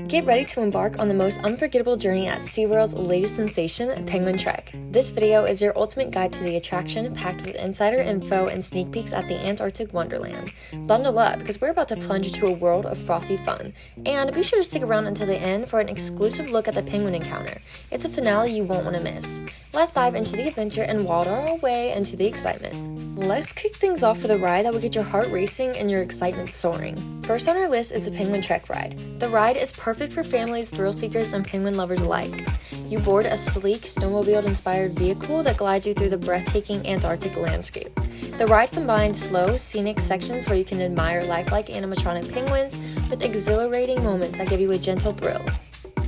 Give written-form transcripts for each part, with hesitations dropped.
Get ready to embark on the most unforgettable journey at SeaWorld's latest sensation, Penguin Trek. This video is your ultimate guide to the attraction, packed with insider info and sneak peeks at the Antarctic Wonderland. Bundle up, because we're about to plunge into a world of frosty fun. And be sure to stick around until the end for an exclusive look at the penguin encounter. It's a finale you won't want to miss. Let's dive into the adventure and waddle our way into the excitement. Let's kick things off with a ride that will get your heart racing and your excitement soaring. First on our list is the Penguin Trek ride. The ride is perfect for families, thrill seekers, and penguin lovers alike. You board a sleek, snowmobile-inspired vehicle that glides you through the breathtaking Antarctic landscape. The ride combines slow, scenic sections where you can admire lifelike animatronic penguins with exhilarating moments that give you a gentle thrill.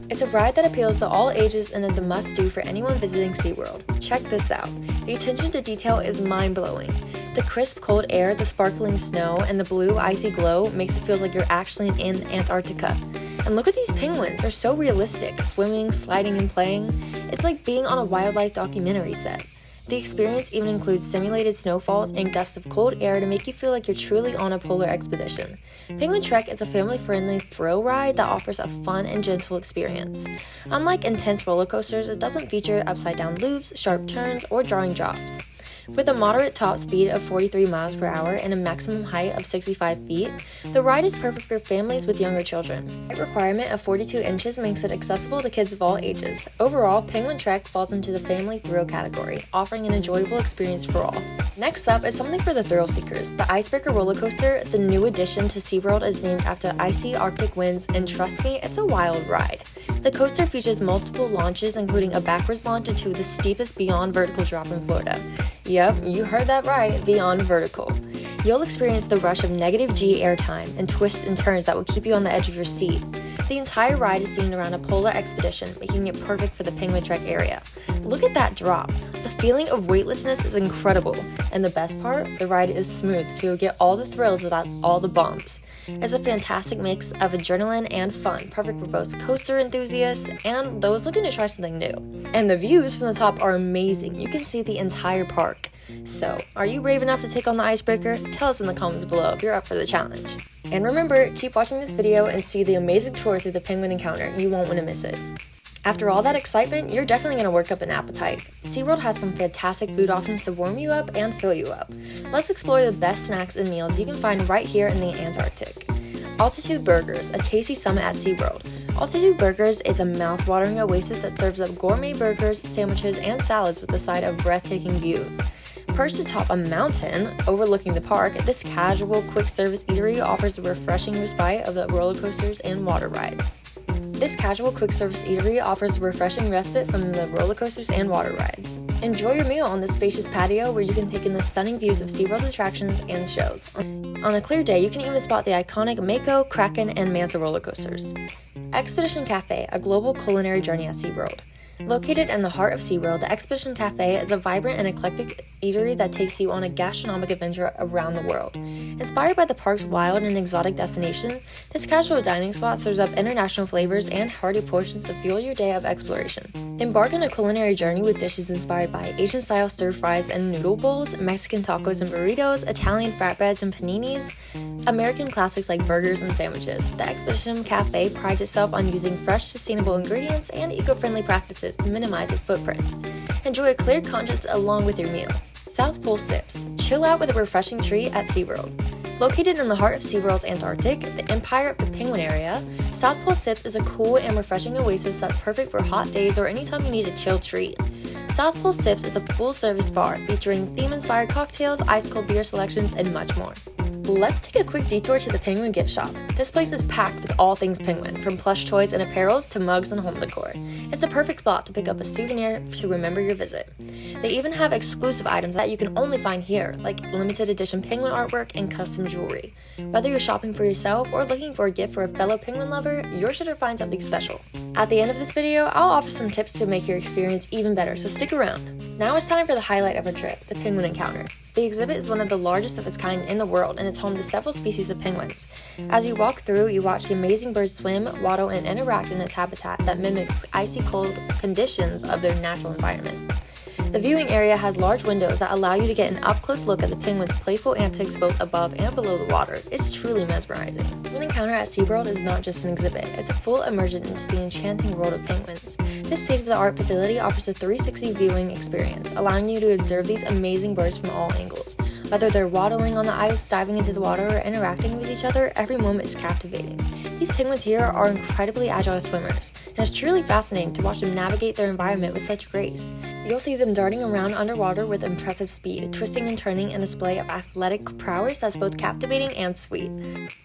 It's a ride that appeals to all ages and is a must-do for anyone visiting SeaWorld. Check this out. The attention to detail is mind-blowing. The crisp, cold air, the sparkling snow, and the blue, icy glow makes it feel like you're actually in Antarctica. And look at these penguins, they're so realistic, swimming, sliding, and playing. It's like being on a wildlife documentary set. The experience even includes simulated snowfalls and gusts of cold air to make you feel like you're truly on a polar expedition. Penguin Trek is a family-friendly thrill ride that offers a fun and gentle experience. Unlike intense roller coasters, it doesn't feature upside-down loops, sharp turns, or jarring drops. With a moderate top speed of 43 miles per hour and a maximum height of 65 feet, the ride is perfect for families with younger children. The height requirement of 42 inches makes it accessible to kids of all ages. Overall, Penguin Trek falls into the family thrill category, offering an enjoyable experience for all. Next up is something for the thrill seekers. The Icebreaker roller coaster, the new addition to SeaWorld, is named after icy Arctic winds, and trust me, it's a wild ride. The coaster features multiple launches, including a backwards launch into the steepest beyond vertical drop in Florida. Yep, you heard that right, beyond vertical. You'll experience the rush of negative G airtime and twists and turns that will keep you on the edge of your seat. The entire ride is themed around a polar expedition, making it perfect for the Penguin Trek area. Look at that drop. The feeling of weightlessness is incredible, and the best part, the ride is smooth, so you'll get all the thrills without all the bumps. It's a fantastic mix of adrenaline and fun, perfect for both coaster enthusiasts and those looking to try something new. And the views from the top are amazing. You can see the entire park. So, are you brave enough to take on the Icebreaker? Tell us in the comments below if you're up for the challenge. And remember, keep watching this video and see the amazing tour through the penguin encounter. You won't want to miss it. After all that excitement, you're definitely going to work up an appetite. SeaWorld has some fantastic food options to warm you up and fill you up. Let's explore the best snacks and meals you can find right here in the Antarctic. Altitude Burgers, a tasty summit at SeaWorld. Altitude Burgers is a mouth-watering oasis that serves up gourmet burgers, sandwiches, and salads with a side of breathtaking views. Perched atop a mountain overlooking the park, this casual, quick-service eatery offers a refreshing respite of the roller coasters and water rides. From the roller coasters and water rides. Enjoy your meal on this spacious patio where you can take in the stunning views of SeaWorld attractions and shows. On a clear day, you can even spot the iconic Mako, Kraken, and Manta roller coasters. Expedition Cafe, a global culinary journey at SeaWorld. Located in the heart of SeaWorld, the Expedition Cafe is a vibrant and eclectic eatery that takes you on a gastronomic adventure around the world. Inspired by the park's wild and exotic destination, this casual dining spot serves up international flavors and hearty portions to fuel your day of exploration. Embark on a culinary journey with dishes inspired by Asian-style stir-fries and noodle bowls, Mexican tacos and burritos, Italian flatbreads and paninis, American classics like burgers and sandwiches. The Expedition Cafe prides itself on using fresh, sustainable ingredients and eco-friendly practices to minimize its footprint. Enjoy a clear conscience along with your meal. South Pole Sips. Chill out with a refreshing treat at SeaWorld. Located in the heart of SeaWorld's Antarctic, the Empire of the Penguin area, South Pole Sips is a cool and refreshing oasis that's perfect for hot days or anytime you need a chill treat. South Pole Sips is a full-service bar featuring theme-inspired cocktails, ice-cold beer selections, and much more. Let's take a quick detour to the Penguin gift shop. This place is packed with all things penguin, from plush toys and apparels to mugs and home decor. It's the perfect spot to pick up a souvenir to remember your visit. They even have exclusive items that you can only find here, like limited edition penguin artwork and custom jewelry. Whether you're shopping for yourself or looking for a gift for a fellow penguin lover, you're sure to find something special. At the end of this video, I'll offer some tips to make your experience even better, so stick around. Now it's time for the highlight of our trip, the penguin encounter. The exhibit is one of the largest of its kind in the world, and it's home to several species of penguins. As you walk through, you watch the amazing birds swim, waddle, and interact in its habitat that mimics icy cold conditions of their natural environment. The viewing area has large windows that allow you to get an up-close look at the penguins' playful antics both above and below the water. It's truly mesmerizing. Penguin encounter at SeaWorld is not just an exhibit, it's a full immersion into the enchanting world of penguins. This state-of-the-art facility offers a 360 viewing experience, allowing you to observe these amazing birds from all angles. Whether they're waddling on the ice, diving into the water, or interacting with each other, every moment is captivating. These penguins here are incredibly agile swimmers, and it's truly fascinating to watch them navigate their environment with such grace. You'll see them darting around underwater with impressive speed, twisting and turning in a display of athletic prowess that's both captivating and sweet.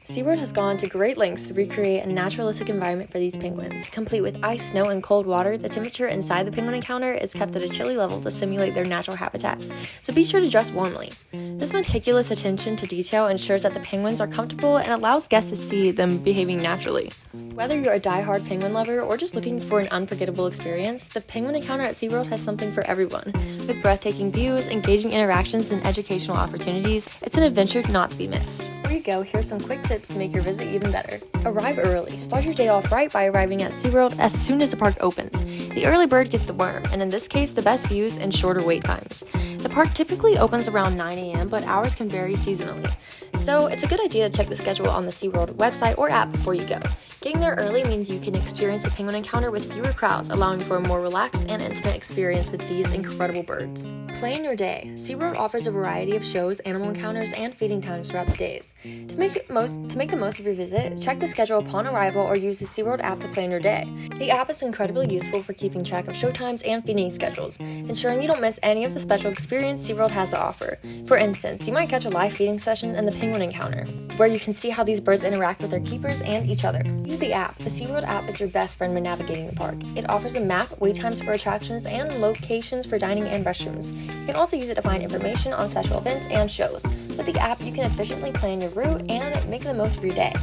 SeaWorld has gone to great lengths to recreate a naturalistic environment for these penguins. Complete with ice, snow, and cold water, the temperature inside the penguin encounter is kept at a chilly level to simulate their natural habitat, so be sure to dress warmly. This meticulous attention to detail ensures that the penguins are comfortable and allows guests to see them behaving naturally. Whether you're a die-hard penguin lover or just looking for an unforgettable experience, the penguin encounter at SeaWorld has something for everyone. With breathtaking views, engaging interactions, and educational opportunities, it's an adventure not to be missed. Before you go, here's some quick tips to make your visit even better. Arrive early. Start your day off right by arriving at SeaWorld as soon as the park opens. The early bird gets the worm, and in this case, the best views and shorter wait times. The park typically opens around 9 a.m., but hours can vary seasonally. So it's a good idea to check the schedule on the SeaWorld website or app before you go. Getting there early means you can experience a penguin encounter with fewer crowds, allowing for a more relaxed and intimate experience with these incredible birds. Plan your day. SeaWorld offers a variety of shows, animal encounters, and feeding times throughout the days. To make the most of your visit, check the schedule upon arrival or use the SeaWorld app to plan your day. The app is incredibly useful for keeping track of showtimes and feeding schedules, ensuring you don't miss any of the special experience SeaWorld has to offer. For instance, you might catch a live feeding session in the penguin encounter, where you can see how these birds interact with their keepers and each other. Use the app. The SeaWorld app is your best friend when navigating the park. It offers a map, wait times for attractions, and locations for dining and restrooms. You can also use it to find information on special events and shows. With the app, you can efficiently plan your route and make the most of your day.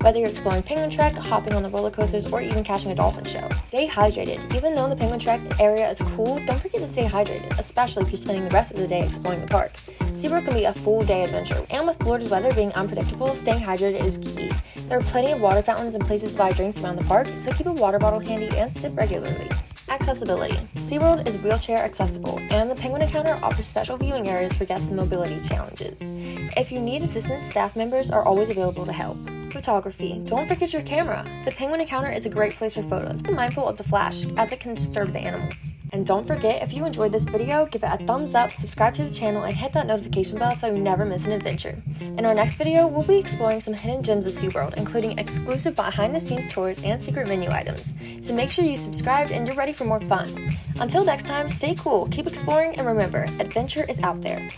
Whether you're exploring Penguin Trek, hopping on the roller coasters, or even catching a dolphin show. Stay hydrated. Even though the Penguin Trek area is cool, don't forget to stay hydrated, especially if you're spending the rest of the day exploring the park. SeaWorld can be a full day adventure, and with Florida's weather being unpredictable, staying hydrated is key. There are plenty of water fountains and places to buy drinks around the park, so keep a water bottle handy and sip regularly. Accessibility. SeaWorld is wheelchair accessible, and the Penguin Encounter offers special viewing areas for guests with mobility challenges. If you need assistance, staff members are always available to help. Photography. Don't forget your camera. The Penguin Encounter is a great place for photos. Be mindful of the flash, as it can disturb the animals. And don't forget, if you enjoyed this video, give it a thumbs up, subscribe to the channel, and hit that notification bell so you never miss an adventure. In our next video, we'll be exploring some hidden gems of SeaWorld, including exclusive behind-the-scenes tours and secret menu items. So make sure you subscribed and you're ready for more fun. Until next time, stay cool, keep exploring, and remember, adventure is out there.